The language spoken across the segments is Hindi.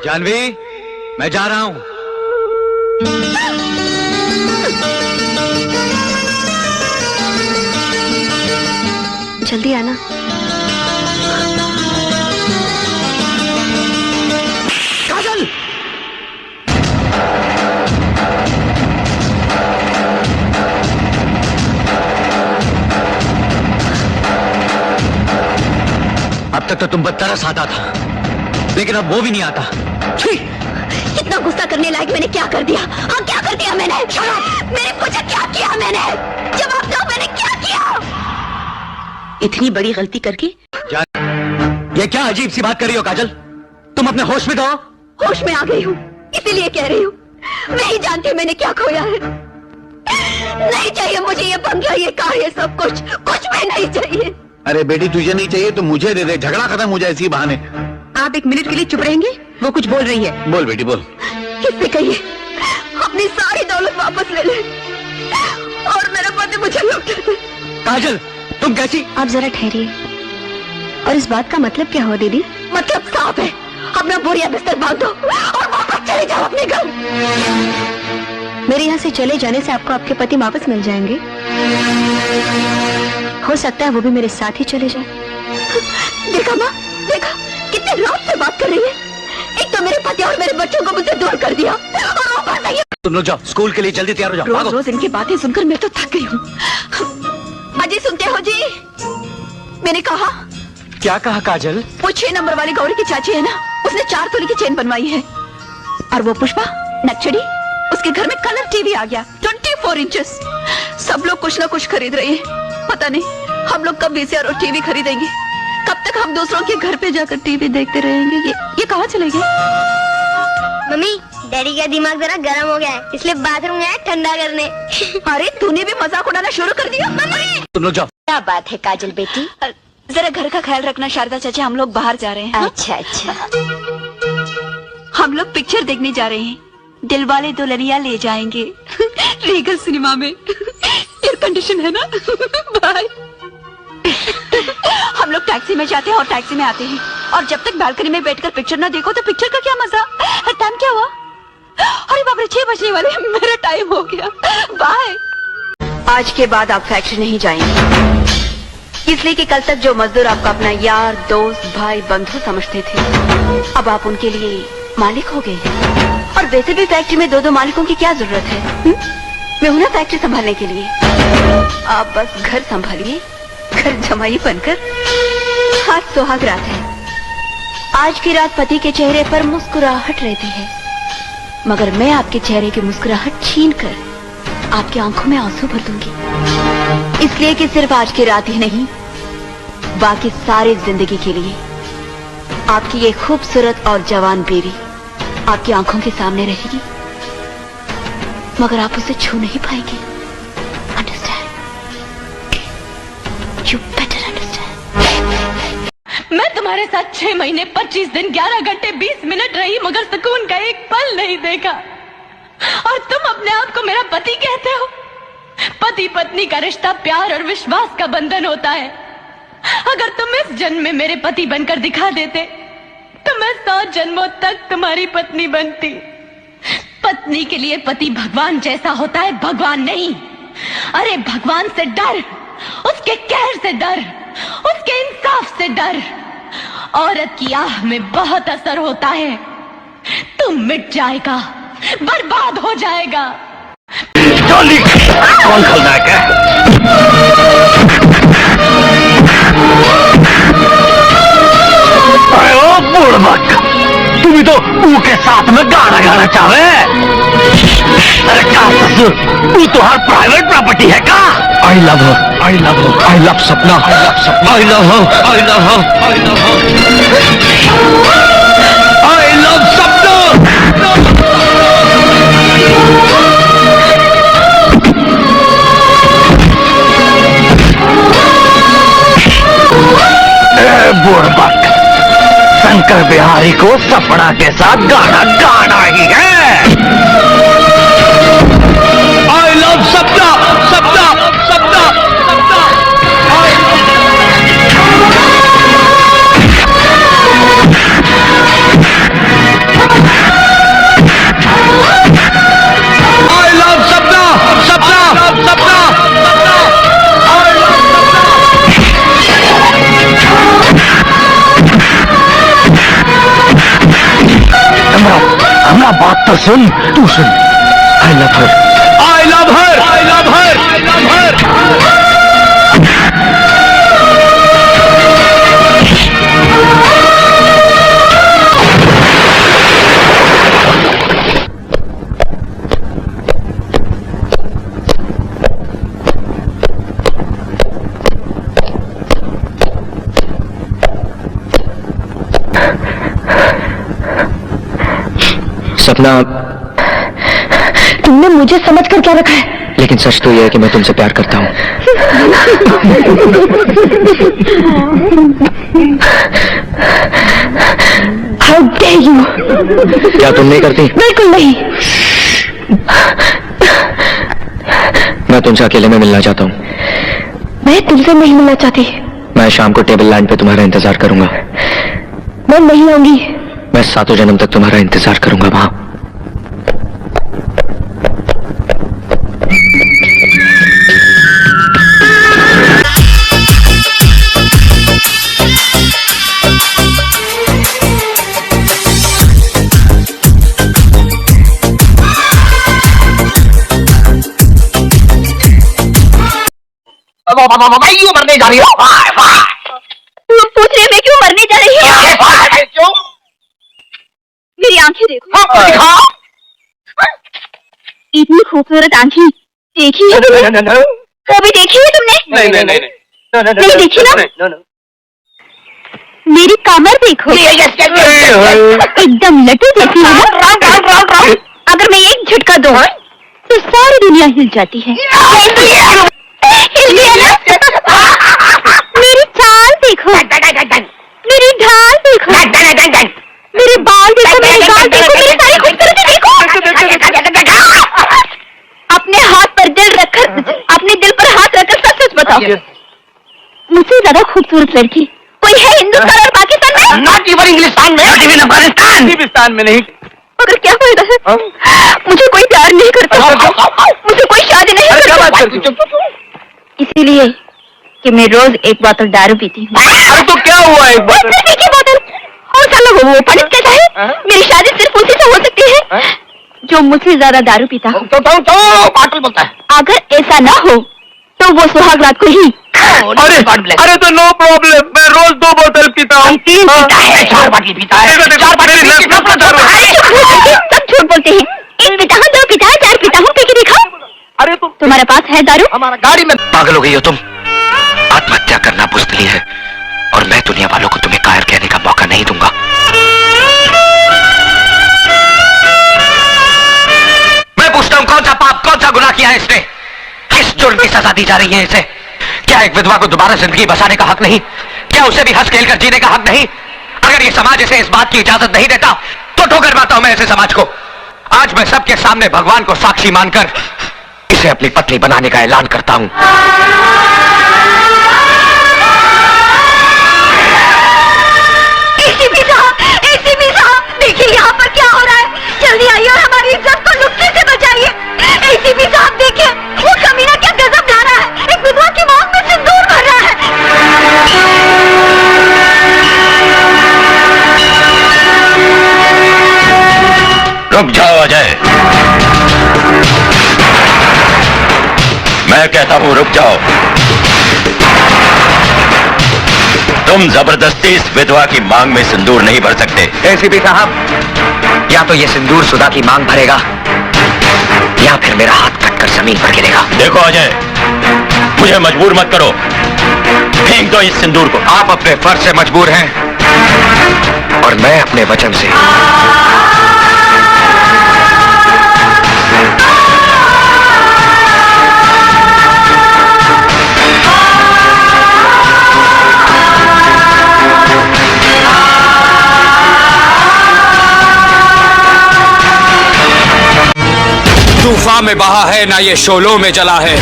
जानवी, मैं जा रहा हूं। जल्दी आना। काजल! अब तक तो तुम पर तरस आता था, लेकिन अब वो भी नहीं आता। इतना गुस्सा करने लायक मैंने क्या कर दिया? हाँ, क्या कर दिया मैंने? मेरे मुझे क्या किया मैंने? जवाब दो, मैंने क्या किया? इतनी बड़ी गलती करके? ये क्या अजीब सी बात कर रही हो काजल? तुम अपने होश में तो हो? होश में आ गई हूँ, इसीलिए कह रही हूँ। मैं ही जानती हूँ मैंने क्या खोया है। नहीं चाहिए मुझे ये बंगला, ये कार, ये सब कुछ भी नहीं चाहिए। अरे बेटी, तुझे नहीं चाहिए तो मुझे दे दे, झगड़ा खत्म हो जाए इसी बहाने। आप एक मिनट के लिए चुप रहेंगे? वो कुछ बोल रही है। बोल बेटी बोल। किससे कहिए अपनी सारी दौलत वापस ले ले और मेरा पति मुझे लौटा दे। काजल, तुम कैसी? आप जरा ठहरिए। और इस बात का मतलब क्या हुआ दीदी? मतलब साफ है, अपना बोरिया बिस्तर बांध दो और वापस चले जाओ अपने घर। मेरे यहाँ से चले जाने से आपको आपके पति वापस मिल जाएंगे। हो सकता है वो भी मेरे साथ ही चले जाए। देखा माँ, देखा कितने रात से बात कर रही है। एक तो मेरे पति और मेरे बच्चों को मुझसे दूर कर दिया और ऊपर से ये। तुम लोग जाओ, स्कूल के लिए जल्दी तैयार हो जाओ। रोज रोज इनकी बातें सुनकर मैं तो थक गई हूँ। अजी सुनते हो जी? मैंने कहा। क्या कहा काजल? वो 6 नंबर वाली गौरी की चाची है ना, उसने 4 तोले की चेन बनवाई है। और वो पुष्पा नक्चड़ी, उसके घर में कलर टीवी आ गया 24 इंचेस। सब लोग कुछ ना कुछ खरीद रहे हैं। पता नहीं हम लोग कब वीसीआर और टीवी खरीदेंगे। कब तक हम दूसरों के घर पे जाकर टीवी देखते रहेंगे? ये कहाँ चले गए? मम्मी, डैडी का दिमाग जरा गर्म हो गया है, इसलिए बाथरूम गया ठंडा करने। अरे तूने भी मजाक उड़ाना शुरू कर दिया। मम्मी, तुम लोग जाओ। क्या बात है काजल बेटी? जरा घर का ख्याल रखना शारदा चाची, हम लोग बाहर जा रहे हैं। अच्छा अच्छा। हम लोग पिक्चर देखने जा रहे हैं, दिलवाले दुल्हनिया ले जाएंगे। रीगल सिनेमा में। एयर कंडीशन है ना। बाय। हम लोग टैक्सी में जाते हैं और टैक्सी में आते हैं, और जब तक बालकनी में बैठकर पिक्चर ना देखो तो पिक्चर का क्या मजा? टाइम क्या हुआ? अरे बाप रे, 6 बजने वाले। मेरा टाइम हो गया। बाय। आज के बाद आप फैक्ट्री नहीं जाएंगे, इसलिए कि कल तक जो मजदूर आपका अपना यार, दोस्त, भाई, बंधु समझते थे, अब आप उनके लिए मालिक हो गए। और वैसे भी फैक्ट्री में 2-2 मालिकों की क्या जरूरत है? मैं हूं ना फैक्ट्री संभालने के लिए। आप बस घर संभालिए, घर जमाई बनकर। आज सुहाग रात है। आज की रात पति के चेहरे पर मुस्कुराहट रहती है, मगर मैं आपके चेहरे की मुस्कुराहट छीन कर आपकी आंखों में आंसू भर दूंगी। इसलिए कि सिर्फ आज की रात ही नहीं, बाकी सारी जिंदगी के लिए आपकी ये खूबसूरत और जवान बीवी आपकी आंखों के सामने रहेगी, मगर आप उसे छू नहीं पाएंगे। अंडरस्टैंड? You better understand. मैं तुम्हारे साथ 6 महीने 25 दिन 11 घंटे 20 मिनट रही, मगर सुकून का एक पल नहीं देखा। और तुम अपने आप को मेरा पति कहते हो? पति पत्नी का रिश्ता प्यार और विश्वास का बंधन होता है। अगर तुम इस जन्म में मेरे पति बनकर दिखा देते तो मैं 100 जन्मों तक तुम्हारी पत्नी बनती। पत्नी के लिए पति भगवान जैसा होता है, भगवान नहीं। अरे भगवान से डर, उसके कहर से डर, उसके इंसाफ से डर। औरत की आह में बहुत असर होता है। तुम मिट जाएगा, बर्बाद हो जाएगा। कौन खलनायक है? अरे ओ बुड़बक, तुम तो ऊ के साथ में गाना गाना चाहे। अरे क्या ससुर, तू तो हर प्राइवेट प्रॉपर्टी है का? आई love her, I love her, I love सपना, आई लव सपना, आई love her, I love her, I love her, I love सपना। बुड़बक, शंकर बिहारी को सपना के साथ गाना गाना ही है। आई लव सपना, सपना, सपना, सपना। हमरा बात तो सुन, तू सुन। I love her, I love her, I love her, I love her. Sapna, तुमने मुझे समझकर क्या रखा है? लेकिन सच तो यह है कि मैं तुमसे प्यार करता हूँ। How dare you? क्या तुम नहीं करती? बिल्कुल नहीं। मैं तुमसे अकेले में मिलना चाहता हूँ। मैं तुमसे नहीं मिलना चाहती। मैं शाम को टेबल लैंड पे तुम्हारा इंतजार करूंगा। मैं नहीं आऊंगी। मैं 7 जन्म तक तुम्हारा इंतजार करूंगा वहां। क्यों मरने जा रही हो? पूछ रहे मैं क्यों मरने जा रही हूँ? क्यों? मेरी आंखें देखो। इतनी खूबसूरत आंखें देखी है तुमने? कभी देखी है तुमने? नहीं नहीं देखी ना? मेरी कमर देखो। एकदम लटू जैसी है ना? अगर मैं एक झटका दूं तो सारी दुनिया हिल जाती है। हिल गया ना? मेरी चाल देखो, मेरी ढाल देखो, मेरे बाल देखो, मेरे गाल देखो, मेरी सारी खूबसूरती देखो। अपने हाथ पर दिल रखकर, अपने दिल पर हाथ रखकर सच सच बताओ, मुझसे ज्यादा खूबसूरत लड़की कोई है हिंदुस्तान और पाकिस्तान में? नॉट इवन इंग्लिस्तान में, नॉट इवन अफगानिस्तान में नहीं। मगर क्या फायदा है? मुझे कोई प्यार नहीं करता, मुझे कोई शादी नहीं करता। इसीलिए कि मैं रोज एक बोतल दारू पीती हूँ। अरे तो क्या हुआ एक बोतल? बोतल और साला वो पंडित कहता है मेरी शादी सिर्फ उसी से हो सकती है जो मुझसे ज्यादा दारू पीता हो। तो पागल बोलता है। अगर ऐसा ना हो तो वो सुहाग रात को ही। अरे तो नो प्रॉब्लम, मैं रोज 2 बोतल पीता हूँ। 3 पीता है, 4 बाटी पीता है, 4 बाटी सब झूठ बोलते हैं। 1 पीता हूँ, 2 पीता है, 4 पीता हूँ, पी के दिखाओ। अरे तो तुम्हारे पास है दारू? हमारा गाड़ी में। पागल हो गई हो तुम? आत्महत्या करना बुज़दिली है और मैं दुनिया वालों को तुम्हें कायर कहने का मौका नहीं दूंगा। मैं पूछता हूं कौन सा पाप, कौन सा गुनाह किया है इसने? किस जुर्म की सजा दी जा रही है इसे? क्या एक विधवा को दोबारा जिंदगी बसाने का हक नहीं? क्या उसे भी हंस खेल कर जीने का हक नहीं? अगर ये समाज इसे इस बात की इजाजत नहीं देता तो ठोकर मारता हूं मैं ऐसे समाज को। आज मैं सबके सामने भगवान को साक्षी मानकर इसे अपनी पत्नी बनाने का ऐलान करता हूं। एसीपी साहब, देखिए यहाँ पर क्या हो रहा है। जल्दी आइए और हमारी इज्जत को नुकसान से बचाइए। एसीपी साहब देखिए, वो कमीना क्या गजब ढा रहा है। एक विधवा की मांग में सिंदूर भर रहा है। रुक जाओ अजय, मैं कहता हूं रुक जाओ। तुम जबरदस्ती इस विधवा की मांग में सिंदूर नहीं भर सकते। एसीपी साहब, या तो ये सिंदूर सुधा की मांग भरेगा या फिर मेरा हाथ कटकर जमीन पर गिरेगा। देखो अजय, मुझे मजबूर मत करो, फेंक दो इस सिंदूर को। आप अपने फर्ज से मजबूर हैं और मैं अपने वचन से। तूफान में बहा है ना ये शोलों में जला है।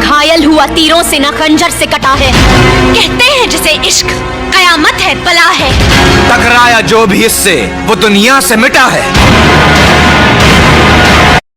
घायल हुआ तीरों से ना खंजर से कटा है। कहते हैं जिसे इश्क कयामत है, बला है। टकराया जो भी इससे वो दुनिया से मिटा है।